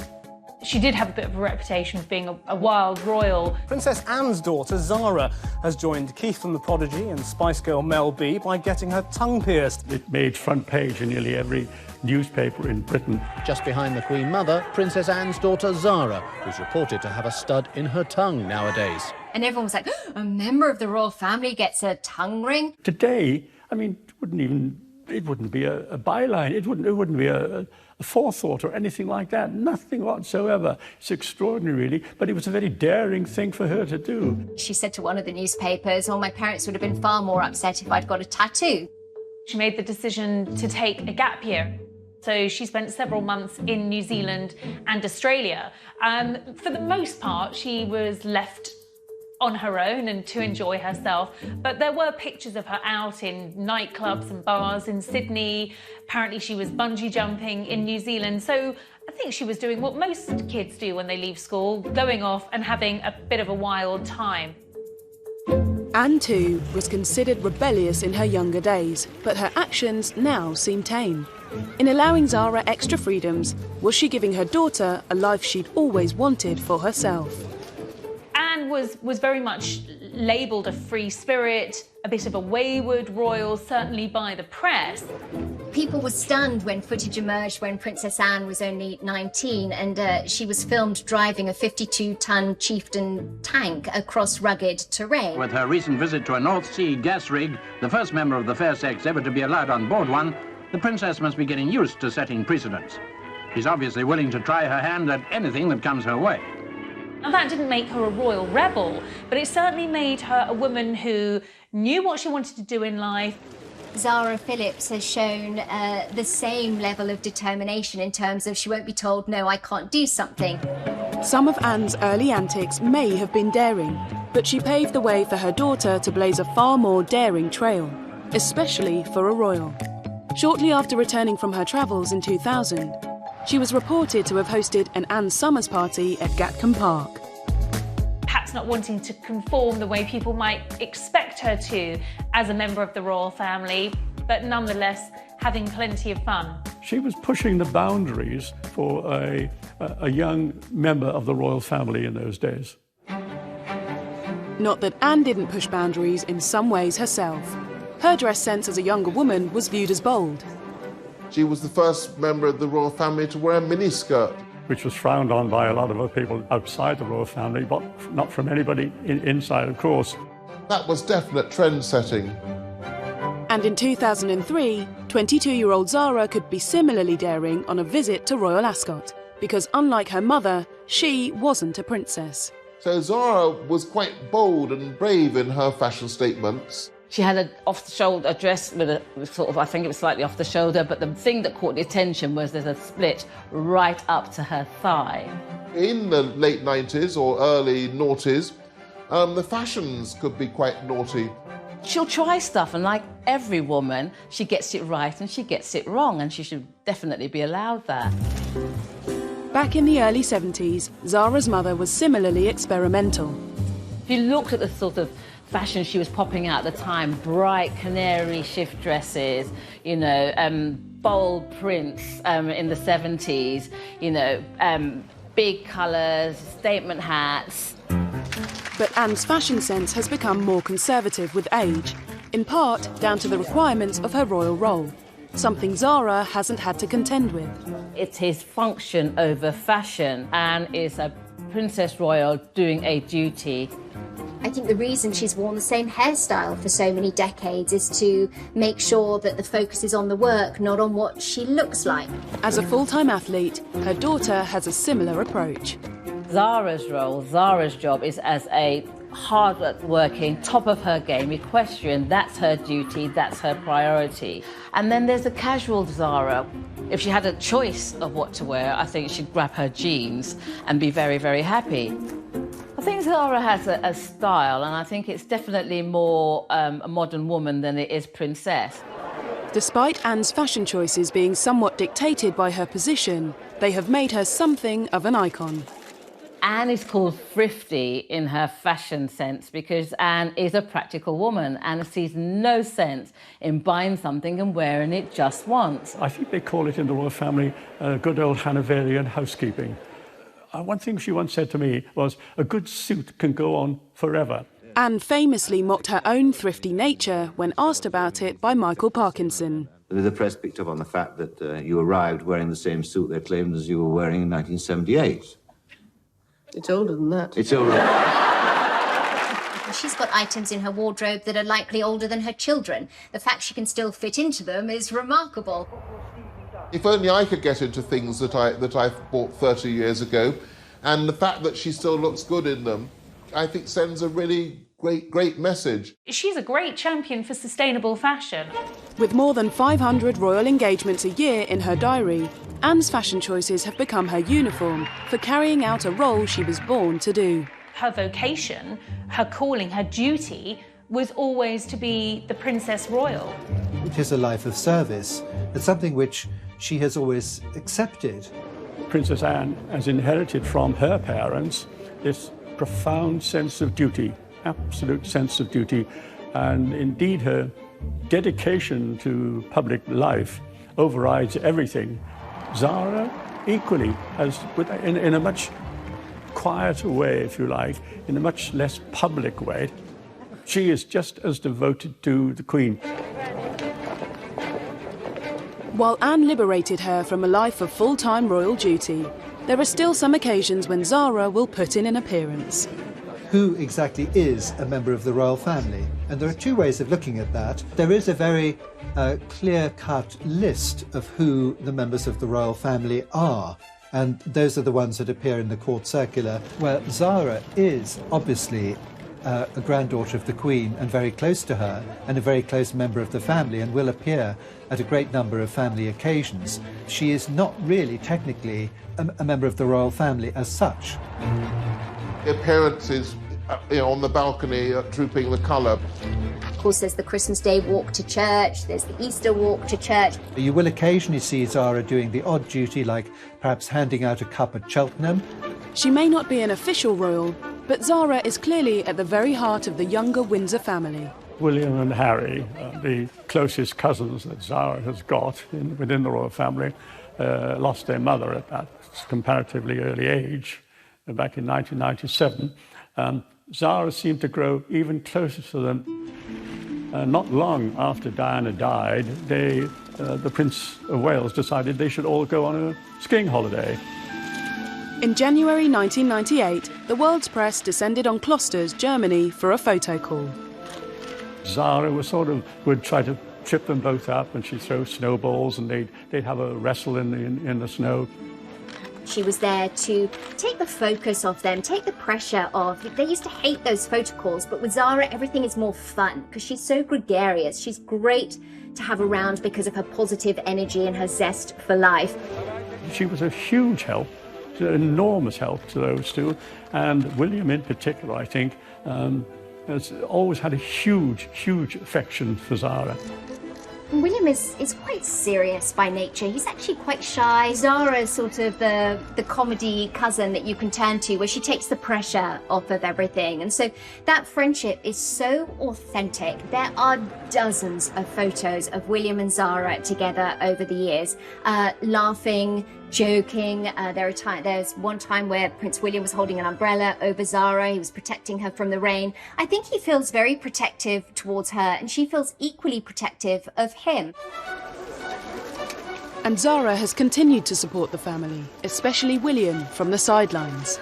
She did have a bit of a reputation of being a wild royal. Princess Anne's daughter, Zara, has joined Keith and the Prodigy and Spice Girl Mel B by getting her tongue pierced. It made front page in nearly every newspaper in Britain. Just behind the Queen Mother, Princess Anne's daughter, Zara, who's reported to have a stud in her tongue nowadays. And everyone was like, a member of the royal family gets a tongue ring? Today, I mean, it wouldn't be a byline. It wouldn't be a forethought or anything like that. Nothing whatsoever. It's extraordinary, really, but it was a very daring thing for her to do. She said to one of the newspapers, my parents would have been far more upset if I'd got a tattoo. She made the decision to take a gap year. So she spent several months in New Zealand and Australia. For the most part, she was left on her own and to enjoy herself. But there were pictures of her out in nightclubs and bars in Sydney. Apparently she was bungee jumping in New Zealand. So I think she was doing what most kids do when they leave school, going off and having a bit of a wild time. Anne, too, was considered rebellious in her younger days, but her actions now seem tame. In allowing Zara extra freedoms, was she giving her daughter a life she'd always wanted for herself? Anne was very much labelled a free spirit, a bit of a wayward royal, certainly by the press. People were stunned when footage emerged when Princess Anne was only 19 and she was filmed driving a 52-ton Chieftain tank across rugged terrain. With her recent visit to a North Sea gas rig, the first member of the fair sex ever to be allowed on board one, the princess must be getting used to setting precedents. She's obviously willing to try her hand at anything that comes her way. Now, that didn't make her a royal rebel, but it certainly made her a woman who knew what she wanted to do in life. Zara Phillips has shown the same level of determination in terms of she won't be told, no, I can't do something. Some of Anne's early antics may have been daring, but she paved the way for her daughter to blaze a far more daring trail, especially for a royal. Shortly after returning from her travels in 2000, she was reported to have hosted an Anne Summers party at Gatcombe Park. Perhaps not wanting to conform the way people might expect her to as a member of the royal family, but nonetheless having plenty of fun. She was pushing the boundaries for a young member of the royal family in those days. Not that Anne didn't push boundaries in some ways herself. Her dress sense as a younger woman was viewed as bold. She was the first member of the royal family to wear a miniskirt, which was frowned on by a lot of other people outside the royal family, but not from anybody inside, of course. That was definite trend setting. And in 2003, 22-year-old Zara could be similarly daring on a visit to Royal Ascot, because unlike her mother, she wasn't a princess. So Zara was quite bold and brave in her fashion statements. She had an off-the-shoulder dress with a sort of, I think it was slightly off the shoulder, but the thing that caught the attention was there's a split right up to her thigh. In the late 90s or early noughties, the fashions could be quite naughty. She'll try stuff, and like every woman, she gets it right and she gets it wrong, and she should definitely be allowed that. Back in the early 70s, Zara's mother was similarly experimental. If you looked at the sort of fashion she was popping out at the time, bright canary shift dresses, you know, bold prints in the 70s, you know, big colours, statement hats. But Anne's fashion sense has become more conservative with age, in part down to the requirements of her royal role, something Zara hasn't had to contend with. It's his function over fashion. Anne is a Princess Royal doing a duty. I think the reason she's worn the same hairstyle for so many decades is to make sure that the focus is on the work, not on what she looks like. As a full-time athlete, her daughter has a similar approach. Zara's role, Zara's job is as a hard-working, top of her game equestrian. That's her duty, that's her priority. And then there's the casual Zara. If she had a choice of what to wear, I think she'd grab her jeans and be very, very happy. I think Zara has a style, and I think it's definitely more a modern woman than it is princess. Despite Anne's fashion choices being somewhat dictated by her position, they have made her something of an icon. Anne is called thrifty in her fashion sense because Anne is a practical woman and sees no sense in buying something and wearing it just once. I think they call it in the royal family good old Hanoverian housekeeping. One thing she once said to me was, a good suit can go on forever. Anne famously mocked her own thrifty nature when asked about it by Michael Parkinson. The press picked up on the fact that you arrived wearing the same suit they claimed as you were wearing in 1978. It's older than that. It's older. She's got items in her wardrobe that are likely older than her children. The fact she can still fit into them is remarkable. If only I could get into things that I bought 30 years ago, and the fact that she still looks good in them, I think sends a really great message. She's a great champion for sustainable fashion. With more than 500 royal engagements a year in her diary, Anne's fashion choices have become her uniform for carrying out a role she was born to do. Her vocation, her calling, her duty was always to be the Princess Royal. It is a life of service. It's something which she has always accepted. Princess Anne has inherited from her parents this profound sense of duty, absolute sense of duty, and indeed her dedication to public life overrides everything. Zara equally has, in a much quieter way, if you like, in a much less public way, she is just as devoted to the Queen. While Anne liberated her from a life of full-time royal duty, there are still some occasions when Zara will put in an appearance. Who exactly is a member of the royal family? And there are two ways of looking at that. There is a very clear-cut list of who the members of the royal family are. And those are the ones that appear in the court circular, where Zara is obviously a granddaughter of the Queen and very close to her, and a very close member of the family, and will appear at a great number of family occasions. She is not really technically a member of the royal family as such. Appearances on the balcony trooping the colour. Of course, there's the Christmas Day walk to church, there's the Easter walk to church. You will occasionally see Zara doing the odd duty, like perhaps handing out a cup at Cheltenham. She may not be an official royal, but Zara is clearly at the very heart of the younger Windsor family. William and Harry, the closest cousins that Zara has got within the royal family, lost their mother at that comparatively early age, back in 1997. Zara seemed to grow even closer to them. Not long after Diana died, the Prince of Wales decided they should all go on a skiing holiday. In January 1998, the world's press descended on Klosters, Germany, for a photo call. Zara would try to trip them both up, and she'd throw snowballs, and they'd have a wrestle in the snow. She was there to take the focus off them, take the pressure off. They used to hate those photo calls, but with Zara, everything is more fun because she's so gregarious. She's great to have around because of her positive energy and her zest for life. She was a huge help, an enormous help to those two, and William in particular, I think, has always had a huge, huge affection for Zara. William is quite serious by nature. He's actually quite shy. Zara is sort of the comedy cousin that you can turn to, where she takes the pressure off of everything. And so that friendship is so authentic. There are dozens of photos of William and Zara together over the years, laughing, joking. There's one time where Prince William was holding an umbrella over Zara. He was protecting her from the rain. I think he feels very protective towards her, and she feels equally protective of him. And Zara has continued to support the family, especially William, from the sidelines.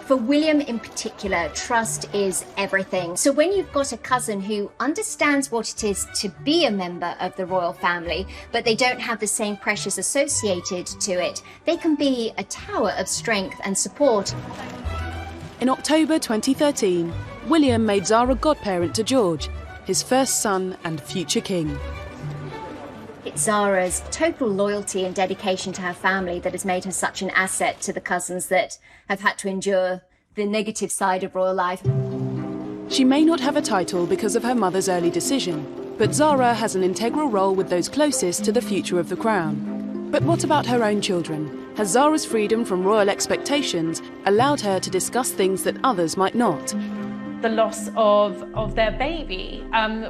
For William in particular, trust is everything. So when you've got a cousin who understands what it is to be a member of the royal family, but they don't have the same pressures associated to it, they can be a tower of strength and support. In October 2013, William made Zara godparent to George, his first son and future king. It's Zara's total loyalty and dedication to her family that has made her such an asset to the cousins that have had to endure the negative side of royal life. She may not have a title because of her mother's early decision, but Zara has an integral role with those closest to the future of the crown. But what about her own children? Has Zara's freedom from royal expectations allowed her to discuss things that others might not? The loss of their baby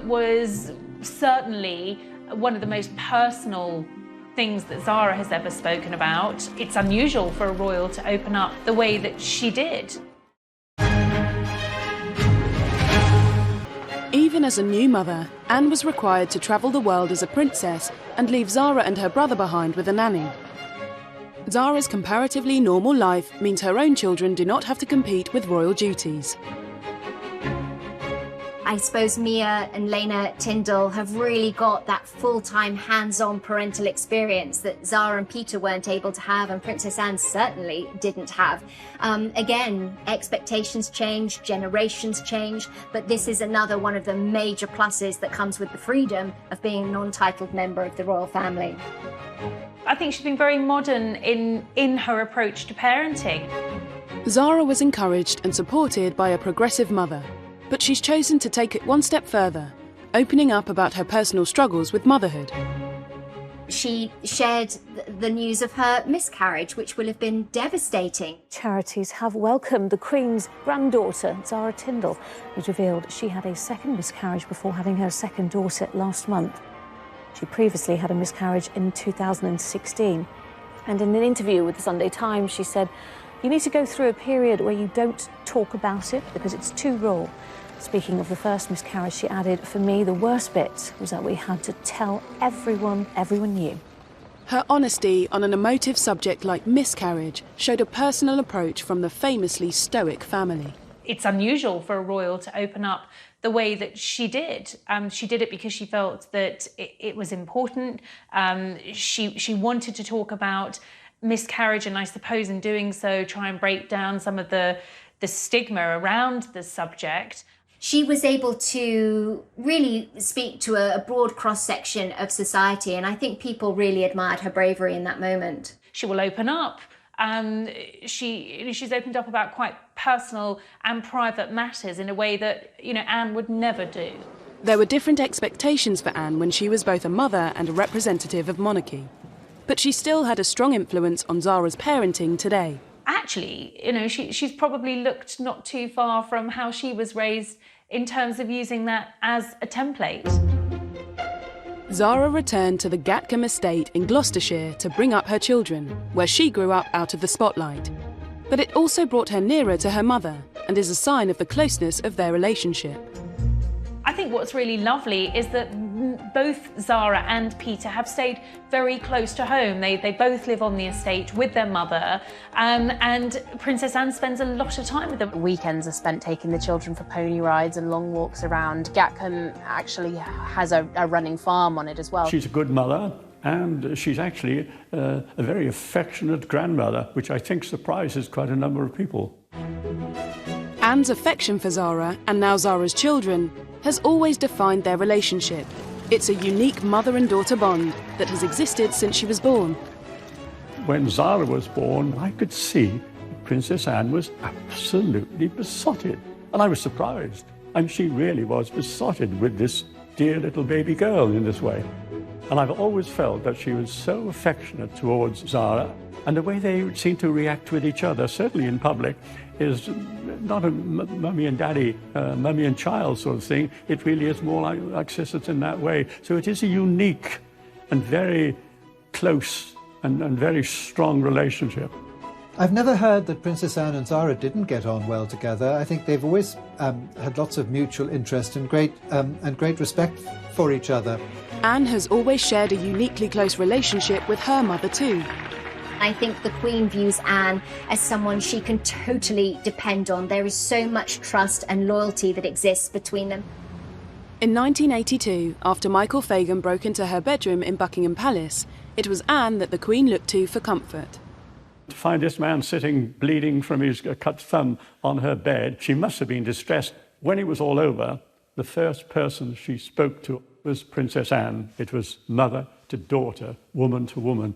was certainly one of the most personal things that Zara has ever spoken about. It's unusual for a royal to open up the way that she did. Even as a new mother, Anne was required to travel the world as a princess and leave Zara and her brother behind with a nanny. Zara's comparatively normal life means her own children do not have to compete with royal duties. I suppose Mia and Lena Tyndall have really got that full-time hands-on parental experience that Zara and Peter weren't able to have, and Princess Anne certainly didn't have. Again, expectations change, generations change, but this is another one of the major pluses that comes with the freedom of being a non-titled member of the royal family. I think she's been very modern in her approach to parenting. Zara was encouraged and supported by a progressive mother. But she's chosen to take it one step further, opening up about her personal struggles with motherhood. She shared the news of her miscarriage, which will have been devastating. Charities have welcomed the Queen's granddaughter, Zara Tyndall, who's revealed she had a second miscarriage before having her second daughter last month. She previously had a miscarriage in 2016. And in an interview with the Sunday Times, she said, You need to go through a period where you don't talk about it because it's too raw. Speaking of the first miscarriage, she added, for me, the worst bit was that we had to tell everyone knew. Her honesty on an emotive subject like miscarriage showed a personal approach from the famously stoic family. It's unusual for a royal to open up the way that she did. She did it because she felt that it was important. She wanted to talk about miscarriage, and I suppose in doing so try and break down some of the stigma around the subject. She was able to really speak to a broad cross-section of society, and I think people really admired her bravery in that moment. She will open up. She's opened up about quite personal and private matters in a way that, Anne would never do. There were different expectations for Anne when she was both a mother and a representative of monarchy. But she still had a strong influence on Zara's parenting today. Actually, she's probably looked not too far from how she was raised in terms of using that as a template. Zara returned to the Gatcombe estate in Gloucestershire to bring up her children, where she grew up out of the spotlight. But it also brought her nearer to her mother and is a sign of the closeness of their relationship. I think what's really lovely is that both Zara and Peter have stayed very close to home. They both live on the estate with their mother, and Princess Anne spends a lot of time with them. Weekends are spent taking the children for pony rides and long walks around. Gatcombe actually has a running farm on it as well. She's a good mother, and she's actually a very affectionate grandmother, which I think surprises quite a number of people. Anne's affection for Zara, and now Zara's children, has always defined their relationship. It's a unique mother and daughter bond that has existed since she was born. When Zara was born, I could see Princess Anne was absolutely besotted. And I was surprised. And she really was besotted with this dear little baby girl in this way. And I've always felt that she was so affectionate towards Zara, and the way they seem to react with each other, certainly in public, is not a mummy and daddy, mummy and child sort of thing. It really is more like sisters in that way. So it is a unique and very close and very strong relationship. I've never heard that Princess Anne and Zara didn't get on well together. I think they've always had lots of mutual interest and great respect for each other. Anne has always shared a uniquely close relationship with her mother too. I think the Queen views Anne as someone she can totally depend on. There is so much trust and loyalty that exists between them. In 1982, after Michael Fagan broke into her bedroom in Buckingham Palace, it was Anne that the Queen looked to for comfort. To find this man sitting bleeding from his cut thumb on her bed, she must have been distressed. When it was all over, the first person she spoke to was Princess Anne. It was mother to daughter, woman to woman.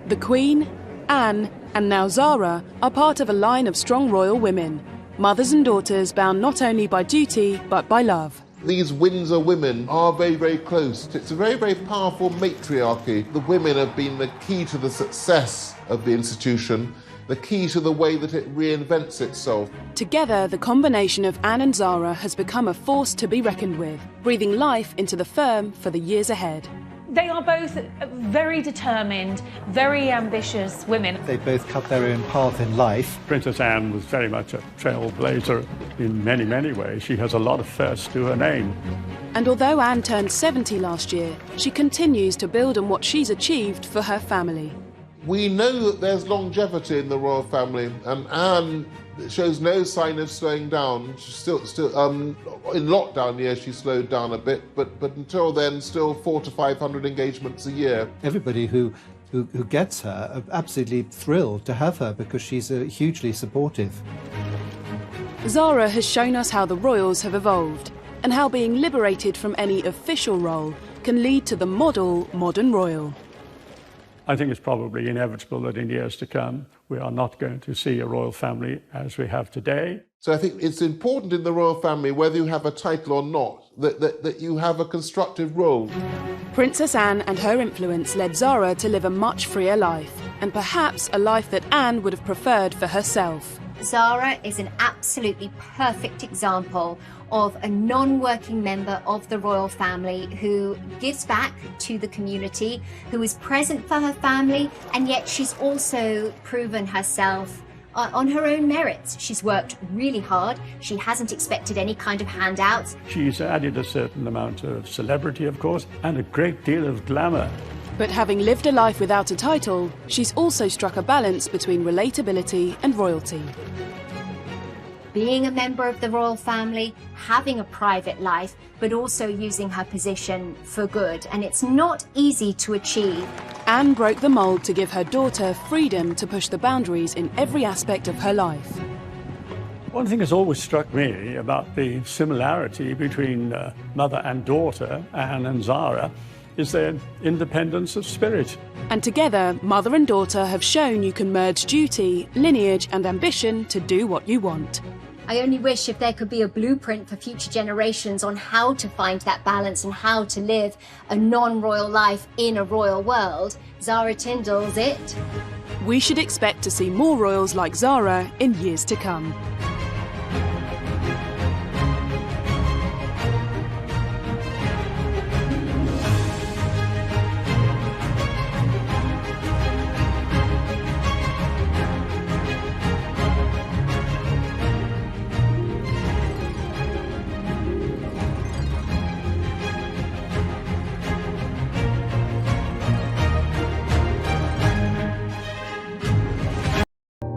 The Queen, Anne, and now Zara are part of a line of strong royal women, mothers and daughters bound not only by duty but by love. These Windsor women are very, very close. It's a very, very powerful matriarchy. The women have been the key to the success of the institution, the key to the way that it reinvents itself. Together, the combination of Anne and Zara has become a force to be reckoned with, breathing life into the firm for the years ahead. They are both very determined, very ambitious women. They both cut their own path in life. Princess Anne was very much a trailblazer in many, many ways. She has a lot of firsts to her name. And although Anne turned 70 last year, she continues to build on what she's achieved for her family. We know that there's longevity in the royal family, and Anne shows no sign of slowing down. She's still in lockdown years she slowed down a bit, but until then, still 400 to 500 engagements a year. Everybody who gets her are absolutely thrilled to have her because she's hugely supportive. Zara has shown us how the royals have evolved and how being liberated from any official role can lead to the modern royal. I think it's probably inevitable that in years to come we are not going to see a royal family as we have today. So I think it's important in the royal family, whether you have a title or not, that you have a constructive role. Princess Anne and her influence led Zara to live a much freer life, and perhaps a life that Anne would have preferred for herself. Zara is an absolutely perfect example of a non-working member of the royal family who gives back to the community, who is present for her family, and yet she's also proven herself on her own merits. She's worked really hard. She hasn't expected any kind of handouts. She's added a certain amount of celebrity, of course, and a great deal of glamour. But having lived a life without a title, she's also struck a balance between relatability and royalty. Being a member of the royal family, having a private life, but also using her position for good. And it's not easy to achieve. Anne broke the mould to give her daughter freedom to push the boundaries in every aspect of her life. One thing has always struck me about the similarity between mother and daughter, Anne and Zara, is their independence of spirit. And together, mother and daughter have shown you can merge duty, lineage and ambition to do what you want. I only wish if there could be a blueprint for future generations on how to find that balance and how to live a non-royal life in a royal world. Zara Tindall's it. We should expect to see more royals like Zara in years to come.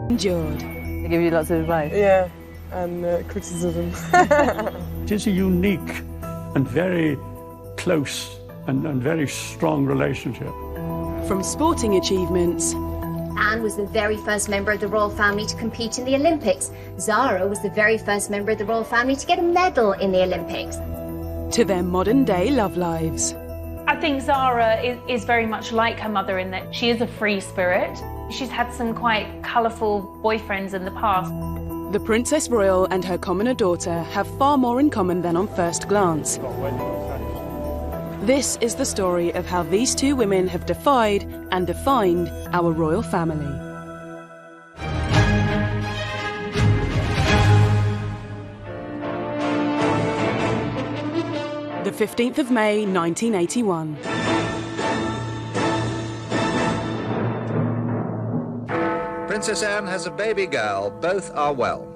Endured. They give you lots of advice. Yeah, and criticism. It is a unique and very close and very strong relationship. From sporting achievements, Anne was the very first member of the royal family to compete in the Olympics. Zara was the very first member of the royal family to get a medal in the Olympics. to their modern-day love lives. I think Zara is very much like her mother in that she is a free spirit. She's had some quite colourful boyfriends in the past. The Princess Royal and her commoner daughter have far more in common than on first glance. This is the story of how these two women have defied and defined our royal family. The 15th of May, 1981. Princess Anne has a baby girl. Both are well.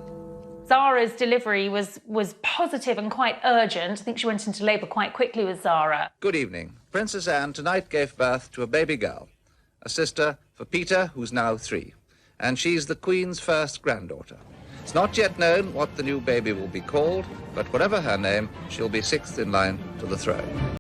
Zara's delivery was positive and quite urgent. I think she went into labour quite quickly with Zara. Good evening. Princess Anne tonight gave birth to a baby girl, a sister for Peter, who's now 3. And she's the Queen's first granddaughter. It's not yet known what the new baby will be called, but whatever her name, she'll be 6th in line to the throne.